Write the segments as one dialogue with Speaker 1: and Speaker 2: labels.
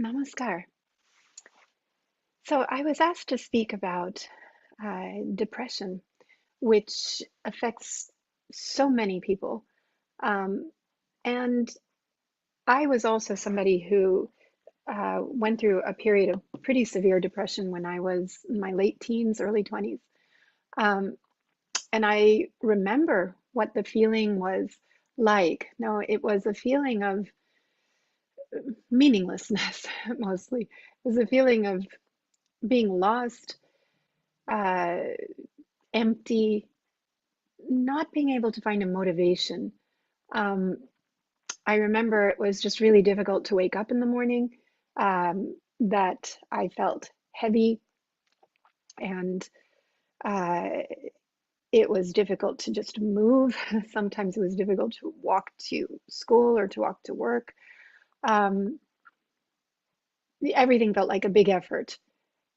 Speaker 1: Namaskar. So I was asked to speak about depression, which affects so many people. Um, and I was also somebody who went through a period of pretty severe depression when I was in my late teens, early 20s. Um, and I remember what the feeling was like. No, it was a feeling of meaninglessness mostly. It was a feeling of being lost, uh, empty, not being able to find a motivation. Um, I remember it was just really difficult to wake up in the morning, that I felt heavy, and uh, it was difficult to just move. Sometimes it was difficult to walk to school or to walk to work. Um, Everything felt like a big effort.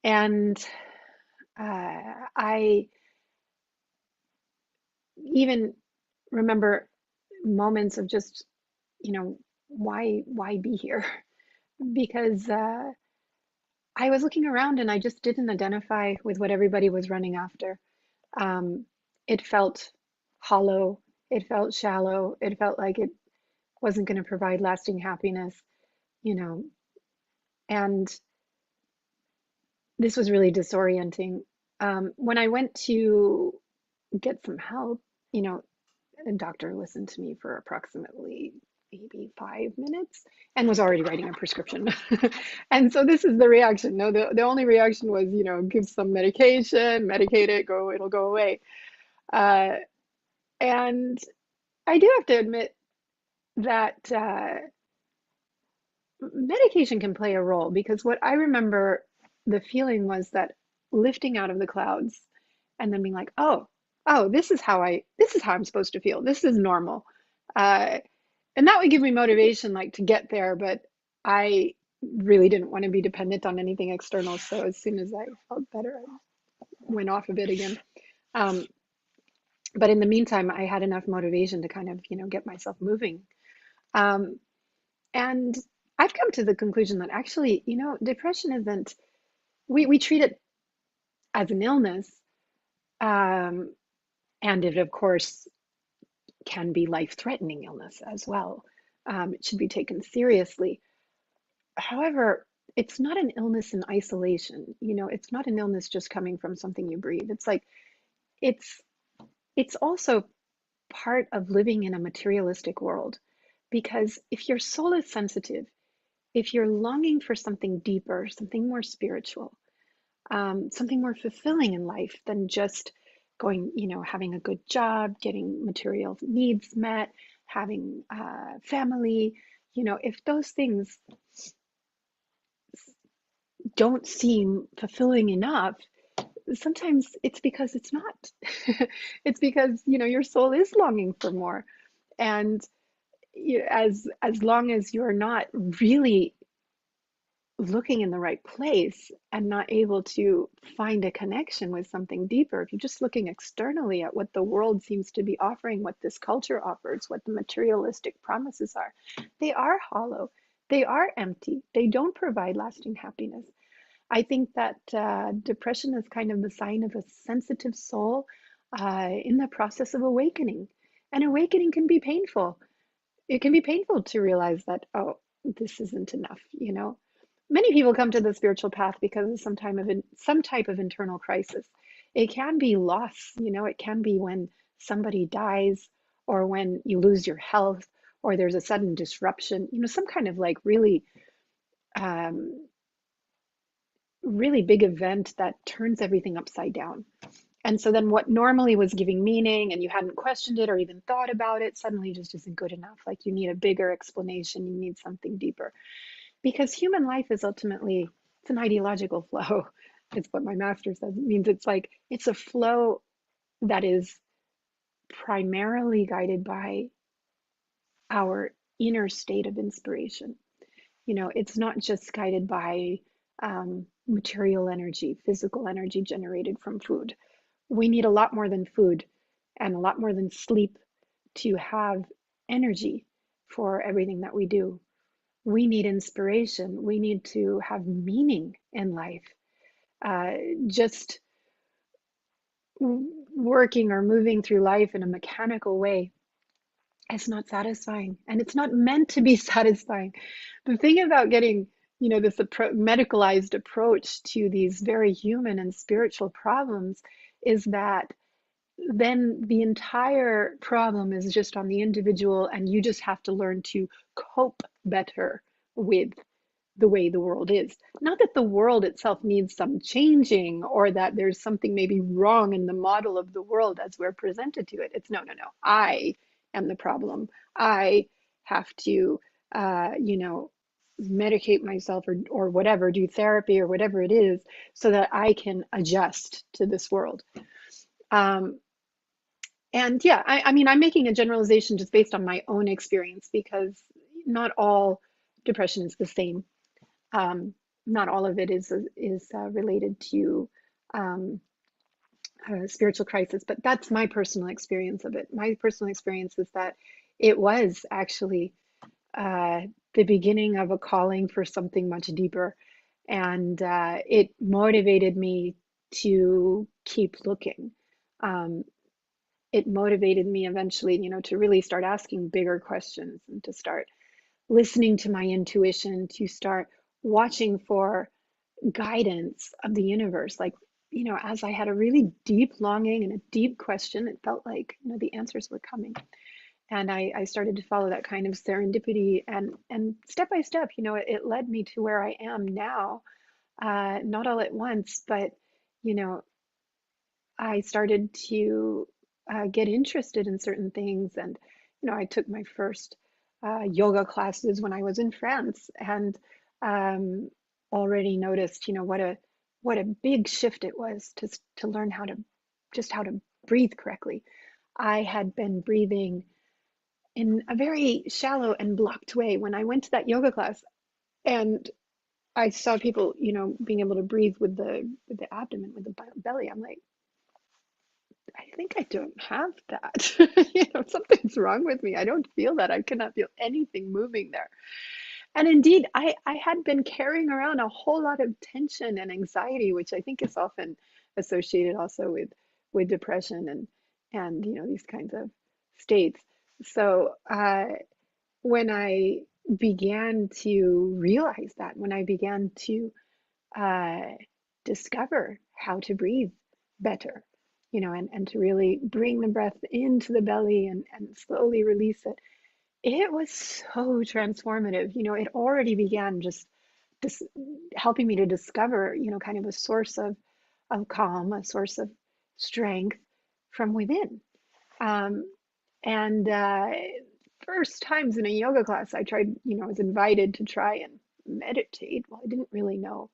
Speaker 1: And I even remember moments of just, you know, why be here? Because I was looking around and I just didn't identify with what everybody was running after. Um, it felt hollow, it felt shallow, it felt like it wasn't going to provide lasting happiness, you know, and this was really disorienting. When I went to get some help, you know, a doctor listened to me for approximately maybe 5 minutes and was already writing a prescription. And so this is the reaction. No, the only reaction was, give some medication, medicate it, it'll go away. Uh, and I do have to admit that medication can play a role, because what I remember the feeling was that lifting out of the clouds and then being like, oh, this is how I'm supposed to feel. This is normal. Uh, and that would give me motivation, like, to get there, but I really didn't want to be dependent on anything external. So as soon as I felt better, I went off a bit again. Um, but in the meantime, I had enough motivation to kind of, get myself moving. Um, and I've come to the conclusion that actually, depression isn't, we treat it as an illness. Um, and it, of course, can be life-threatening illness as well. It should be taken seriously. However, it's not an illness in isolation. It's not an illness just coming from something you breathe. It's like it's it's also part of living in a materialistic world. Because if your soul is sensitive, if you're longing for something deeper, something more spiritual, something more fulfilling in life than just going, having a good job, getting material needs met, having family, if those things don't seem fulfilling enough, sometimes it's because it's not. It's because, your soul is longing for more. And as long as you're not really looking in the right place and not able to find a connection with something deeper, if you're just looking externally at what the world seems to be offering, what this culture offers, what the materialistic promises are, they are hollow, they are empty, they don't provide lasting happiness. I think that depression is kind of the sign of a sensitive soul in the process of awakening. And awakening can be painful. It can be painful to realize that, oh, this isn't enough, Many people come to the spiritual path because of some type of internal crisis. It can be loss, it can be when somebody dies, or when you lose your health, or there's a sudden disruption, some kind of like um, really big event that turns everything upside down. And so then what normally was giving meaning and you hadn't questioned it or even thought about it suddenly just isn't good enough. Like, you need a bigger explanation, you need something deeper. Because human life is ultimately, it's an ideological flow. It's what my master says. It means it's like, it's a flow that is primarily guided by our inner state of inspiration. It's not just guided by material energy, physical energy generated from food. We need a lot more than food and a lot more than sleep to have energy for everything that we do. We need inspiration. We need to have meaning in life. Uh, just working or moving through life in a mechanical way is not satisfying, and it's not meant to be satisfying. The thing about getting, this medicalized approach to these very human and spiritual problems is that then the entire problem is just on the individual, and you just have to learn to cope better with the way the world is. Not that the world itself needs some changing or that there's something maybe wrong in the model of the world as we're presented to it. It's no, no, no. I am the problem. I have to, medicate myself or whatever, do therapy or whatever it is so that I can adjust to this world. Um, and yeah, I mean, I'm making a generalization just based on my own experience because not all depression is the same. Um, Not all of it is related to um, spiritual crisis, but that's my personal experience of it. My personal experience is that it was actually uh, the beginning of a calling for something much deeper, and it motivated me to keep looking. Um, it motivated me eventually, to really start asking bigger questions and to start listening to my intuition, to start watching for guidance of the universe. Like, as I had a really deep longing and a deep question, it felt like, the answers were coming. And I started to follow that kind of serendipity, and step by step, it led me to where I am now. Not all at once, but, you know, I started to get interested in certain things. And, I took my first yoga classes when I was in France, and um, already noticed, what a big shift it was to learn how to breathe correctly. I had been breathing in a very shallow and blocked way when I went to that yoga class, and I saw people, being able to breathe with the abdomen, with the belly. I'm like, I think I don't have that. Something's wrong with me. I don't feel that. I cannot feel anything moving there. And indeed, I had been carrying around a whole lot of tension and anxiety, which I think is often associated also with depression and these kinds of states. So when I began to realize that, when I began to uh, discover how to breathe better, and to really bring the breath into the belly and slowly release it. It was so transformative. It already began just helping me to discover, kind of a source of calm, a source of strength from within. Um, and first times in a yoga class, I tried, I was invited to try and meditate. Well, I didn't really know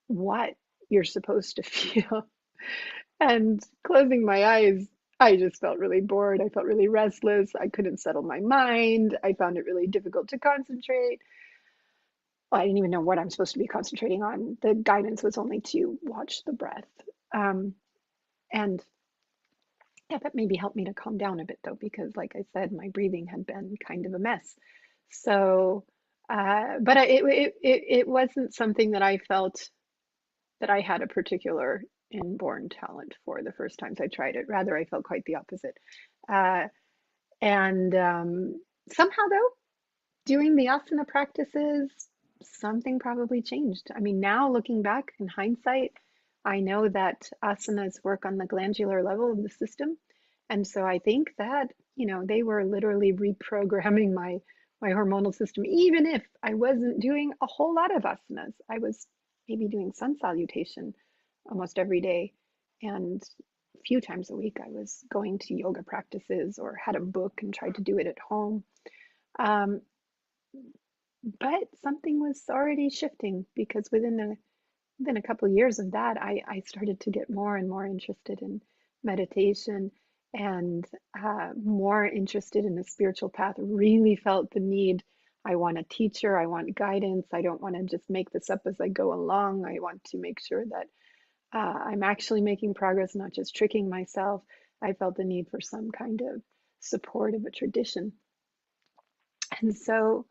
Speaker 1: what you're supposed to feel. And closing my eyes, I just felt really bored. I felt really restless. I couldn't settle my mind. I found it really difficult to concentrate. Well, I didn't even know what I'm supposed to be concentrating on. The guidance was only to watch the breath. Um, and yeah, that maybe helped me to calm down a bit though, because like I said, my breathing had been kind of a mess. So, but it wasn't something that I felt that I had a particular inborn talent for the first times I tried it. Rather, I felt quite the opposite. Uh, and somehow, though, doing the asana practices, something probably changed. I mean, now looking back in hindsight, I know that asanas work on the glandular level of the system. And so I think that, they were literally reprogramming my hormonal system, even if I wasn't doing a whole lot of asanas. I was maybe doing sun salutation almost every day. And a few times a week, I was going to yoga practices or had a book and tried to do it at home. Um, but something was already shifting because within a couple of years of that, I started to get more and more interested in meditation and more interested in the spiritual path. Really felt the need. I want a teacher. I want guidance. I don't want to just make this up as I go along. I want to make sure that I'm actually making progress, not just tricking myself. I felt the need for some kind of support of a tradition. And so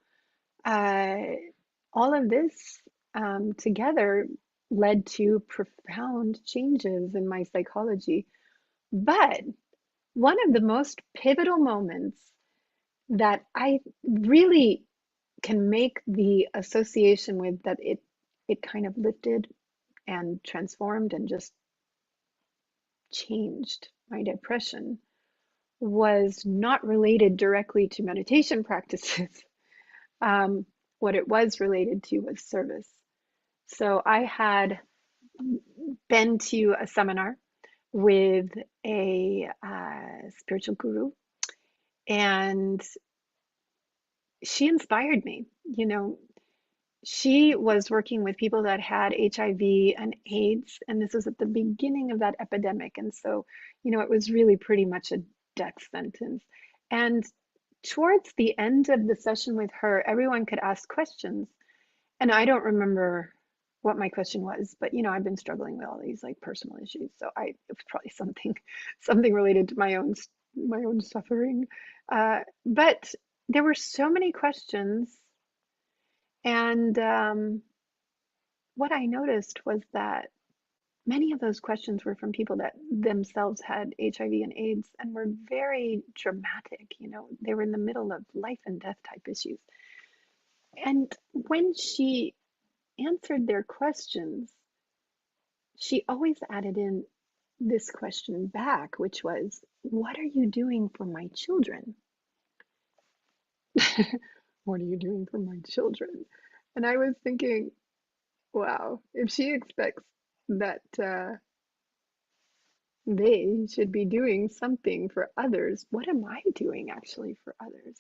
Speaker 1: uh, all of this together led to profound changes in my psychology. But one of the most pivotal moments that I really can make the association with that it kind of lifted and transformed and just changed my depression was not related directly to meditation practices. Um, what it was related to was service. So I had been to a seminar with a spiritual guru, and she inspired me. You know, she was working with people that had HIV and AIDS, and this was at the beginning of that epidemic. And so, it was really pretty much a death sentence. And towards the end of the session with her, everyone could ask questions. And I don't remember what my question was, but I've been struggling with all these like personal issues, so it was probably something related to my own suffering. But there were so many questions, and what I noticed was that many of those questions were from people that themselves had HIV and AIDS and were very dramatic. They were in the middle of life and death type issues. And when she answered their questions, she always added in this question back, which was, "What are you doing for my children?" What are you doing for my children? And I was thinking, wow, if she expects that they should be doing something for others, what am I doing actually for others?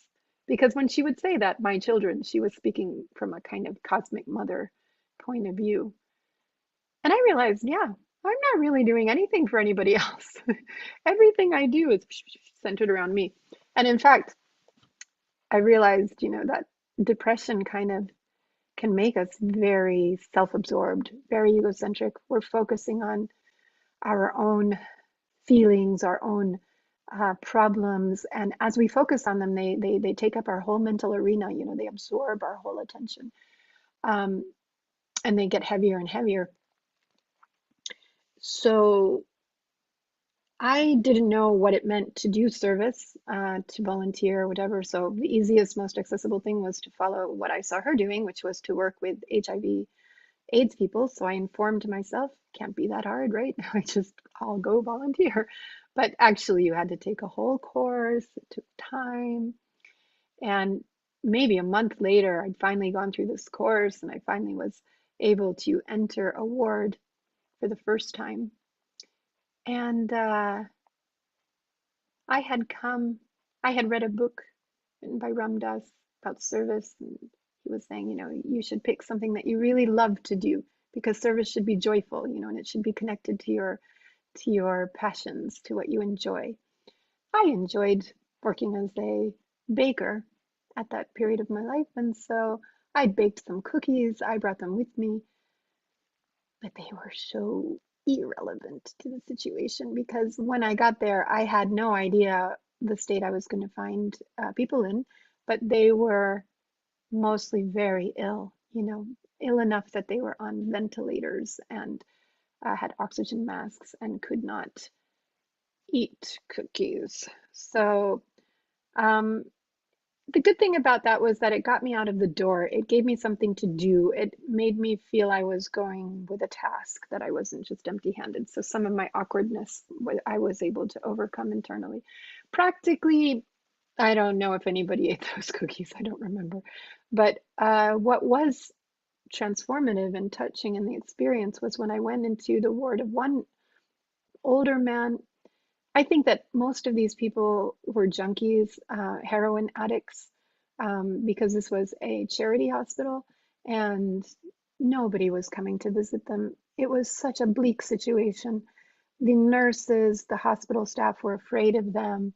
Speaker 1: Because when she would say that, my children, she was speaking from a kind of cosmic mother point of view. And I realized, yeah, I'm not really doing anything for anybody else. Everything I do is centered around me. And in fact, I realized, that depression kind of can make us very self-absorbed, very egocentric. We're focusing on our own feelings, our own problems, and as we focus on them, they take up our whole mental arena. They absorb our whole attention, um, and they get heavier and heavier. So I didn't know what it meant to do service, to volunteer, whatever. So the easiest, most accessible thing was to follow what I saw her doing, which was to work with HIV AIDS people. So I informed myself, can't be that hard, right? I'll go volunteer. But actually, you had to take a whole course, it took time. And maybe a month later, I'd finally gone through this course and I finally was able to enter a ward for the first time. And I had come, I had read a book written by Ram Dass about service, and he was saying, you should pick something that you really love to do because service should be joyful, and it should be connected to your passions, to what you enjoy. I enjoyed working as a baker at that period of my life, and so I baked some cookies, I brought them with me, but they were so irrelevant to the situation because when I got there, I had no idea the state I was going to find people in, but they were mostly very ill, ill enough that they were on ventilators and had oxygen masks and could not eat cookies. So, um, the good thing about that was that it got me out of the door. It gave me something to do. It made me feel I was going with a task, that I wasn't just empty-handed. So some of my awkwardness I was able to overcome internally. Practically, I don't know if anybody ate those cookies. I don't remember. But what was transformative and touching in the experience was when I went into the ward of one older man. I think that most of these people were junkies, heroin addicts, because this was a charity hospital and nobody was coming to visit them. It was such a bleak situation. The nurses, the hospital staff were afraid of them.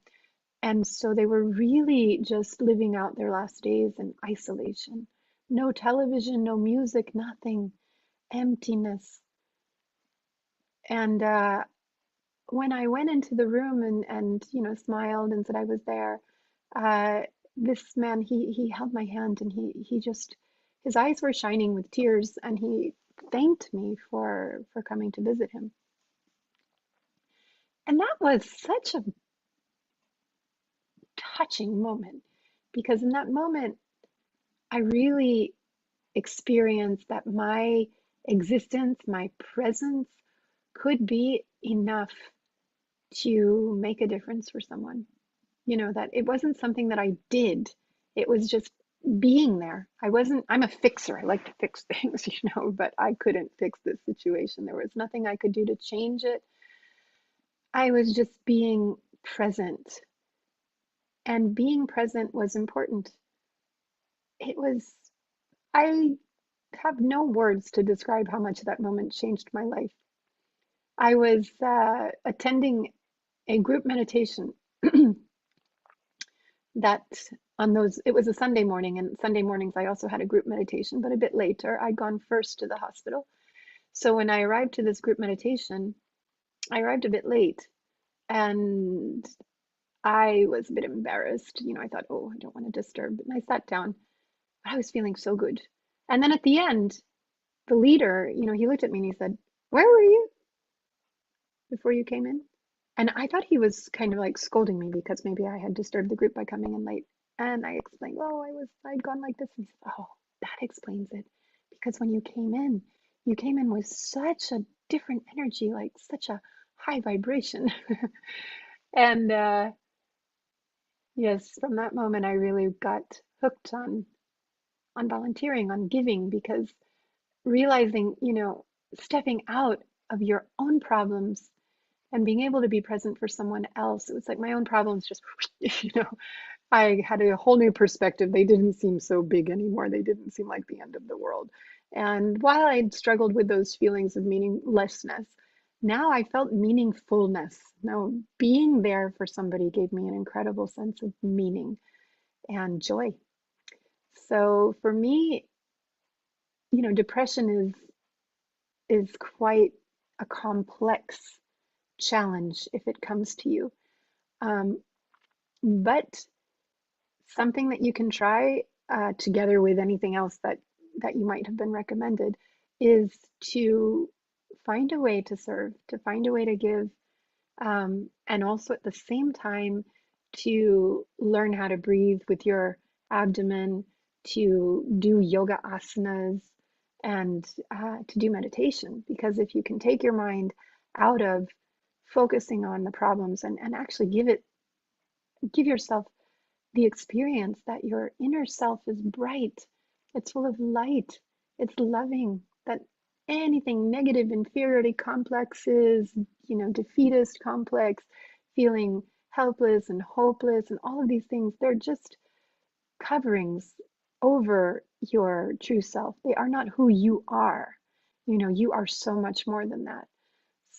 Speaker 1: And so they were really just living out their last days in isolation. No television, no music, nothing, emptiness. And when I went into the room and smiled and said I was there, this man, he held my hand, and he just, his eyes were shining with tears, and he thanked me for coming to visit him. And that was such a touching moment, because in that moment I really experienced that my existence, my presence could be enough to make a difference for someone. That it wasn't something that I did. It was just being there. I'm a fixer. I like to fix things, but I couldn't fix this situation. There was nothing I could do to change it. I was just being present. And being present was important. It was, I have no words to describe how much that moment changed my life. I was attending a group meditation that on those, it was a Sunday morning, and Sunday mornings I also had a group meditation, but a bit later. I'd gone first to the hospital. So when I arrived to this group meditation, I arrived a bit late, and I was a bit embarrassed. I thought, oh, I don't want to disturb. And I sat down, but I was feeling so good. And then at the end, the leader, he looked at me and he said, "Where were you before you came in?" And I thought he was kind of like scolding me because maybe I had disturbed the group by coming in late. And I explained, "Oh, I'd gone like this." And he said, "Oh, that explains it. Because when you came in with such a different energy, like such a high vibration." And yes, from that moment, I really got hooked on volunteering, on giving, because realizing, stepping out of your own problems and being able to be present for someone else. It was like my own problems just, you know, I had a whole new perspective. They didn't seem so big anymore. They didn't seem like the end of the world. And while I'd struggled with those feelings of meaninglessness, now I felt meaningfulness. Now, being there for somebody gave me an incredible sense of meaning and joy. So for me, depression is quite a complex challenge if it comes to you. Um, but something that you can try together with anything else that you might have been recommended is to find a way to serve, to find a way to give, and also at the same time to learn how to breathe with your abdomen, to do yoga asanas, and to do meditation. Because if you can take your mind out of focusing on the problems, and actually give yourself the experience that your inner self is bright, it's full of light, it's loving, that anything negative, inferiority complexes, defeatist complex, feeling helpless and hopeless, and all of these things, they're just coverings over your true self. They are not who you are. You are so much more than that.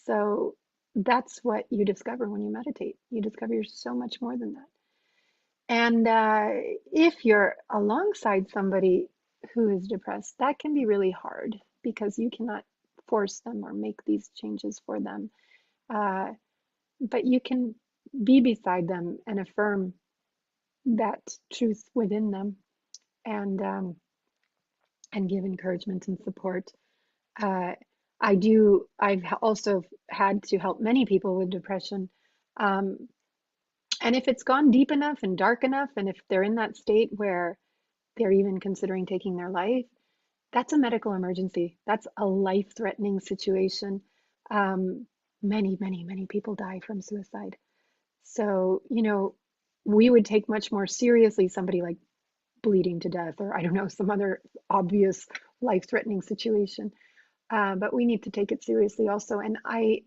Speaker 1: So that's what you discover when you meditate. You discover you're so much more than that. And if you're alongside somebody who is depressed, that can be really hard because you cannot force them or make these changes for them. Uh, but you can be beside them and affirm that truth within them, and give encouragement and support. Uh, I've also had to help many people with depression. Um, and if it's gone deep enough and dark enough, and if they're in that state where they're even considering taking their life, that's a medical emergency. That's a life-threatening situation. Um, Many, many, many people die from suicide. So, we would take much more seriously somebody like bleeding to death, or I don't know, some other obvious life-threatening situation. But we need to take it seriously also. And I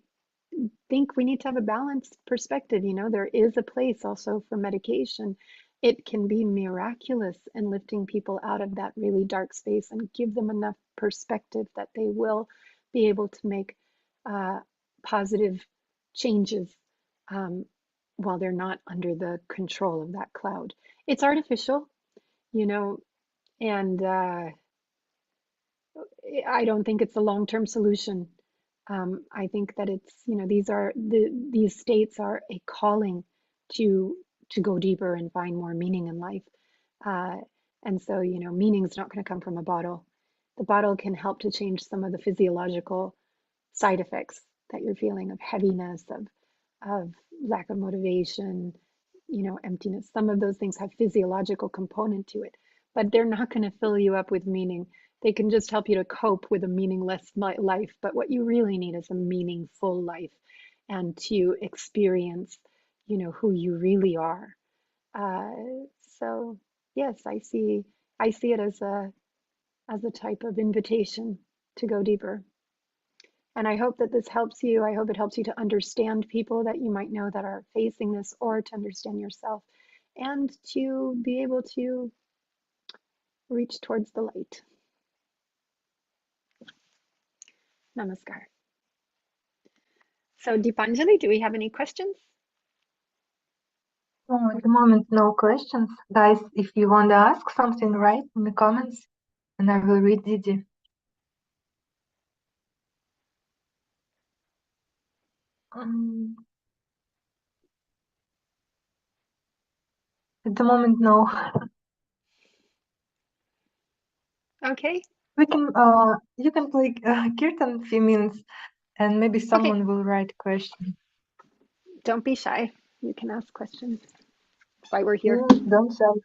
Speaker 1: think we need to have a balanced perspective. There is a place also for medication. It can be miraculous in lifting people out of that really dark space and give them enough perspective that they will be able to make uh, positive changes, um, while they're not under the control of that cloud. It's artificial, you know, and I don't think it's a long-term solution. I think that it's, these states are a calling to to go deeper and find more meaning in life. Uh, and so, meaning is not going to come from a bottle. The bottle can help to change some of the physiological side effects that you're feeling of heaviness, of lack of motivation, emptiness. Some of those things have physiological component to it, but they're not going to fill you up with meaning. They can just help you to cope with a meaningless life. But what you really need is a meaningful life and to experience, who you really are. Uh, so yes, I see it as a type of invitation to go deeper. And I hope that this helps you. I hope it helps you to understand people that you might know that are facing this, or to understand yourself and to be able to reach towards the light. Namaskar. So, Deepanjali, do we have any questions?
Speaker 2: No, at the moment, no questions. Guys, if you want to ask something, write in the comments and I will read Didi. At the moment, no.
Speaker 1: Okay.
Speaker 2: We can, you can play Kirtan few minutes and maybe someone will write a question.
Speaker 1: Don't be shy. You can ask questions. That's why we're here.
Speaker 2: Yes, don't shy.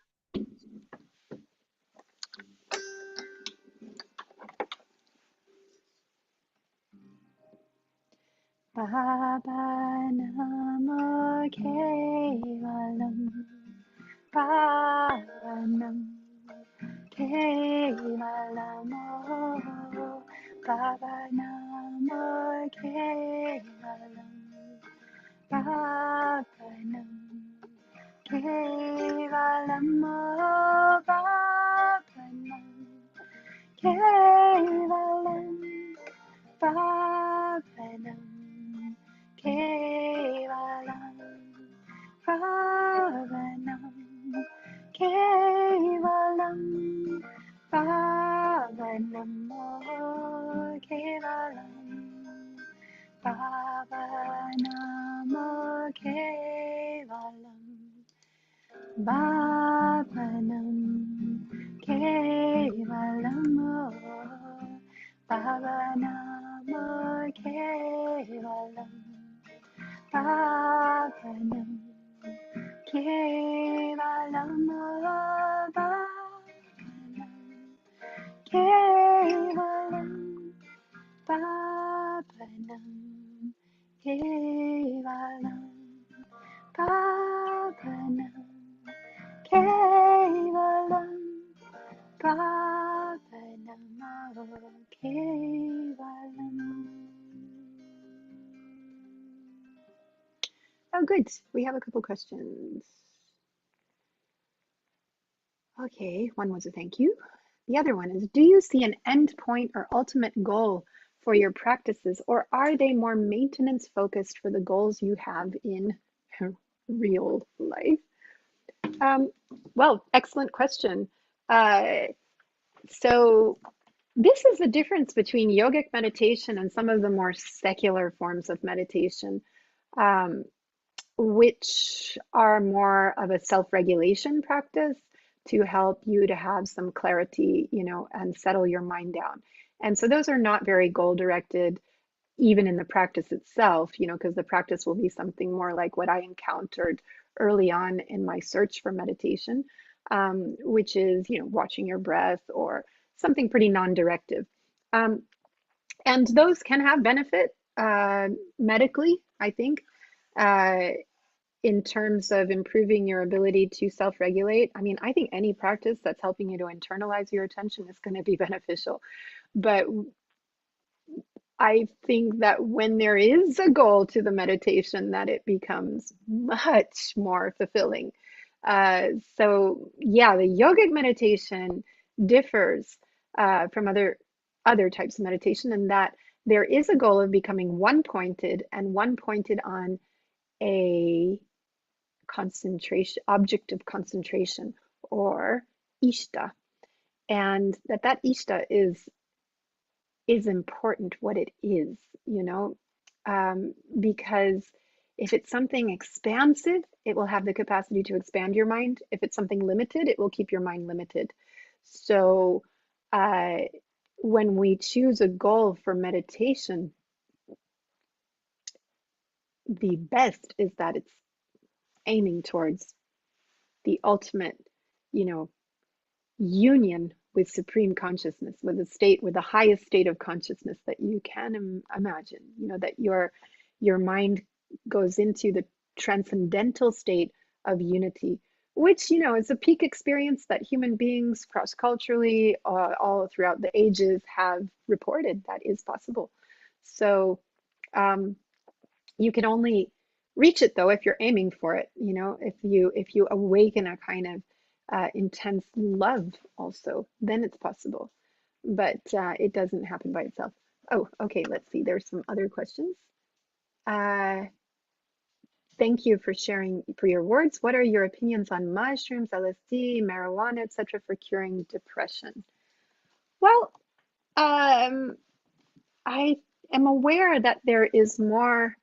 Speaker 1: Baba Namo Kevalam. Baba Namo Kevalamo. Baba Namo Kevalam. Baba Namo Kevalamo. Baba Namo Kevalam. Bhavanam Kevalam. Bhavanam Kevalam. Bhavanam Kevalam. Bhavanam Kevalam. Bhavanam Kevalam. Bhavanam Kevalam. Bhavanam Kevalam. Bhavanam Kevalam. Bhavanam Kevalam. Bhavanam Kevalam. Bhavanam Kevalam. Oh, good. We have a couple questions. Okay, one was a thank you. The other one is, do you see an end point or ultimate goal for your practices, or are they more maintenance focused for the goals you have in real life? Well, excellent question. So this is the difference between yogic meditation and some of the more secular forms of meditation, um, which are more of a self-regulation practice to help you to have some clarity, and settle your mind down. And so those are not very goal-directed, even in the practice itself, because the practice will be something more like what I encountered early on in my search for meditation, which is, watching your breath or something pretty non-directive. And those can have benefit medically, I think, uh, in terms of improving your ability to self-regulate. I mean, I think any practice that's helping you to internalize your attention is going to be beneficial. But I think that when there is a goal to the meditation, that it becomes much more fulfilling. So yeah, the yogic meditation differs from other types of meditation in that there is a goal of becoming one-pointed and one-pointed on a concentration, object of concentration, or ishta, and that ishta is important what it is, because If it's something expansive, it will have the capacity to expand your mind. If it's something limited, it will keep your mind limited. So, uh, when we choose a goal for meditation, the best is that it's aiming towards the ultimate, you know, union with supreme consciousness, with a state, with the highest state of consciousness that you can imagine. That your mind goes into the transcendental state of unity, which is a peak experience that human beings cross culturally, all throughout the ages, have reported that is possible. So um, you can only reach it though if you're aiming for it. If you awaken a kind of intense love also, then it's possible. But it doesn't happen by itself. Oh, okay, let's see. There's some other questions. Uh, Thank you for sharing for your words. What are your opinions on mushrooms, LSD, marijuana, etc. for curing depression? Well, um, I am aware that there is more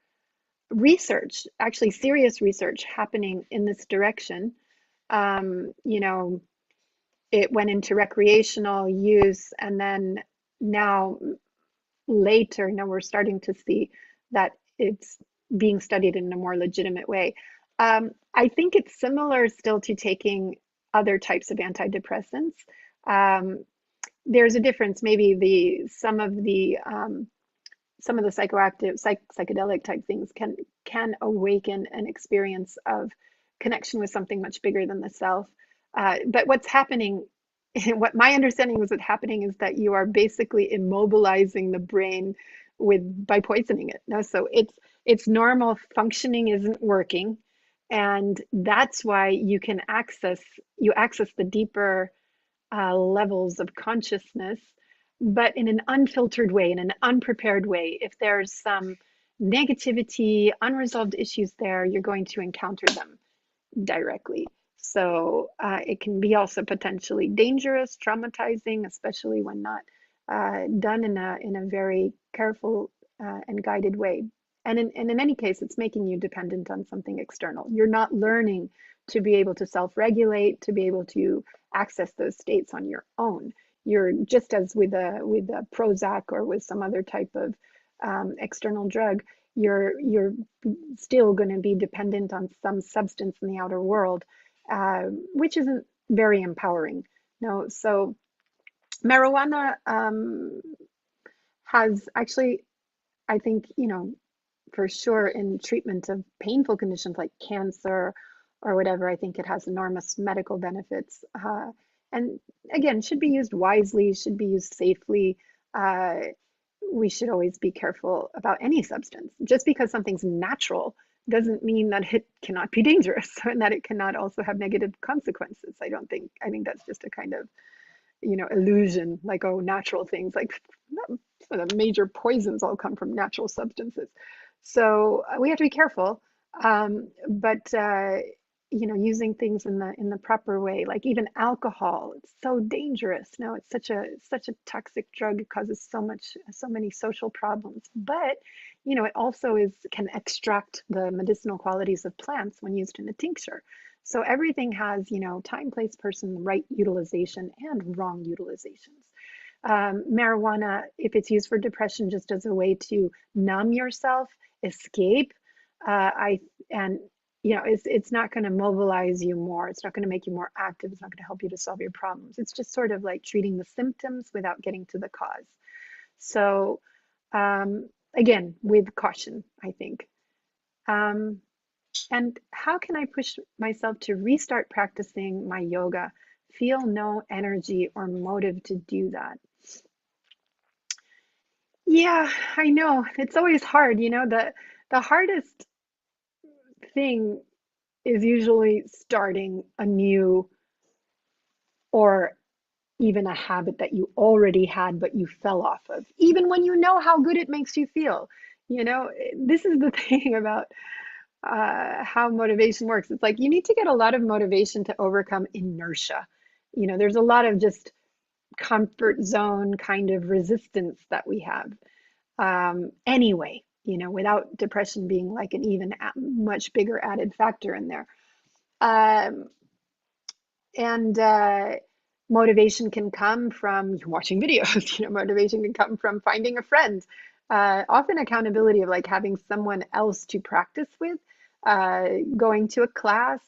Speaker 1: research, actually serious research happening in this direction. Um, you know, it went into recreational use, and then now later, now we're starting to see that it's being studied in a more legitimate way. I think it's similar still to taking other types of antidepressants. Um, there's a difference, maybe some of the psychedelic type things can awaken an experience of connection with something much bigger than the self. But what's happening, what my understanding was what's happening is that you are basically immobilizing the brain by poisoning it. No, so its normal functioning isn't working, and that's why you access the deeper levels of consciousness, but in an unfiltered way, in an unprepared way. If there's some negativity, unresolved issues there, you're going to encounter them directly. So it can be also potentially dangerous, traumatizing, especially when not done in a very careful and guided way. And in any case, it's making you dependent on something external. You're not learning to be able to self-regulate, to be able to access those states on your own. You're just as with a Prozac or with some other type of external drug, you're still going to be dependent on some substance in the outer world, which isn't very empowering. No, so marijuana has actually, I think, for sure in treatment of painful conditions like cancer or whatever, I think it has enormous medical benefits. And again, should be used wisely, should be used safely. Uh, we should always be careful about any substance. Just because something's natural doesn't mean that it cannot be dangerous and that it cannot also have negative consequences. I don't think, I think that's just a kind of, illusion, like, oh, natural things, like some of the major poisons all come from natural substances. So we have to be careful, but using things in the proper way, like even alcohol, it's so dangerous. No, it's such a toxic drug. It causes so many social problems. But it also can extract the medicinal qualities of plants when used in a tincture. So everything has, time, place, person, right utilization and wrong utilizations. Marijuana, if it's used for depression, just as a way to numb yourself, escape, I and it's not going to mobilize you more. It's not going to make you more active. It's not going to help you to solve your problems. It's just sort of like treating the symptoms without getting to the cause. So again, with caution, I think. Um, and how can I push myself to restart practicing my yoga? Feel no energy or motive to do that. Yeah, I know. It's always hard. The hardest thing is usually starting a new or even a habit that you already had but you fell off of, even when you know how good it makes you feel. This is the thing about how motivation works. It's like you need to get a lot of motivation to overcome inertia. There's a lot of just comfort zone kind of resistance that we have. Anyway, without depression being like an even much bigger added factor in there. Um, and motivation can come from watching videos. Motivation can come from finding a friend. Often accountability of like having someone else to practice with, going to a class.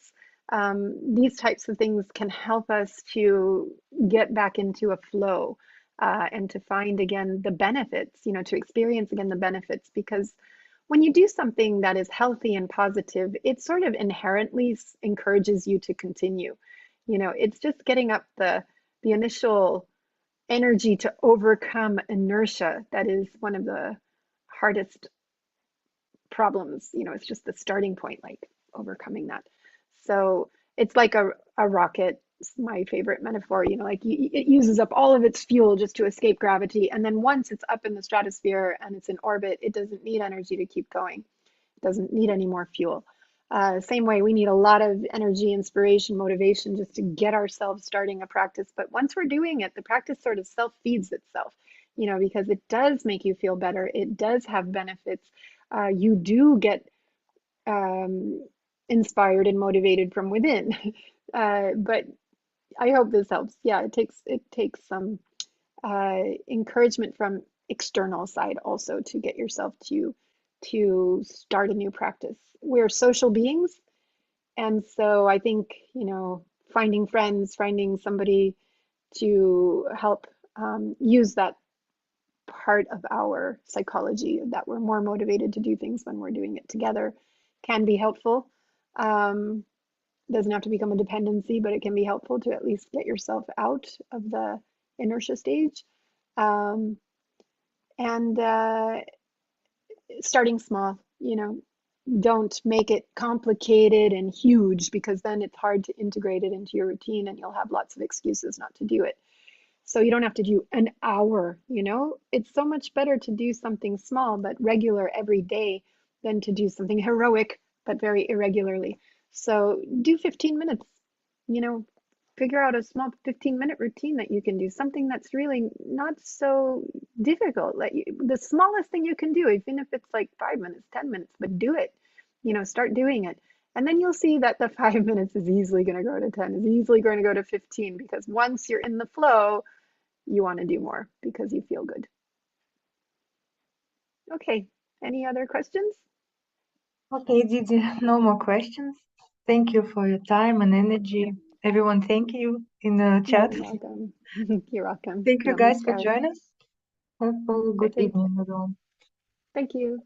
Speaker 1: These types of things can help us to get back into a flow, and to find again the benefits, to experience again the benefits. Because when you do something that is healthy and positive, it sort of inherently encourages you to continue. It's just getting up the initial energy to overcome inertia that is one of the hardest problems. It's just the starting point, like overcoming that. So it's like a rocket. It's my favorite metaphor. Like it uses up all of its fuel just to escape gravity, and then once it's up in the stratosphere and it's in orbit, it doesn't need energy to keep going. It doesn't need any more fuel. Same way, we need a lot of energy, inspiration, motivation just to get ourselves starting a practice. But once we're doing it, the practice sort of self-feeds itself, because it does make you feel better. It does have benefits. You do get inspired and motivated from within. But I hope this helps. Yeah, it takes some encouragement from external side also to get yourself to start a new practice. We're social beings, and so I think, finding friends, finding somebody to help use that part of our psychology, that we're more motivated to do things when we're doing it together, can be helpful. Um, doesn't have to become a dependency, but it can be helpful to at least get yourself out of the inertia stage. Um, and starting small, don't make it complicated and huge, because then it's hard to integrate it into your routine and you'll have lots of excuses not to do it. So you don't have to do an hour, It's so much better to do something small but regular every day than to do something heroic but very irregularly. So do 15 minutes, you know, figure out a small 15-minute routine that you can do, something that's really not so difficult. Like the smallest thing you can do, even if it's like 5 minutes, 10 minutes, but do it, start doing it. And then you'll see that the 5 minutes is easily going to go to 10, is easily going to go to 15, because once you're in the flow, you want to do more because you feel good. Okay, any other questions?
Speaker 2: Okay, Didi, no more questions. Thank you for your time and energy. Everyone, thank you in the chat.
Speaker 1: You're welcome. You're welcome.
Speaker 2: Thank you guys for
Speaker 1: Namaskar.
Speaker 2: joining us. Have a good
Speaker 1: Perfect.
Speaker 2: evening, everyone.
Speaker 1: Thank you.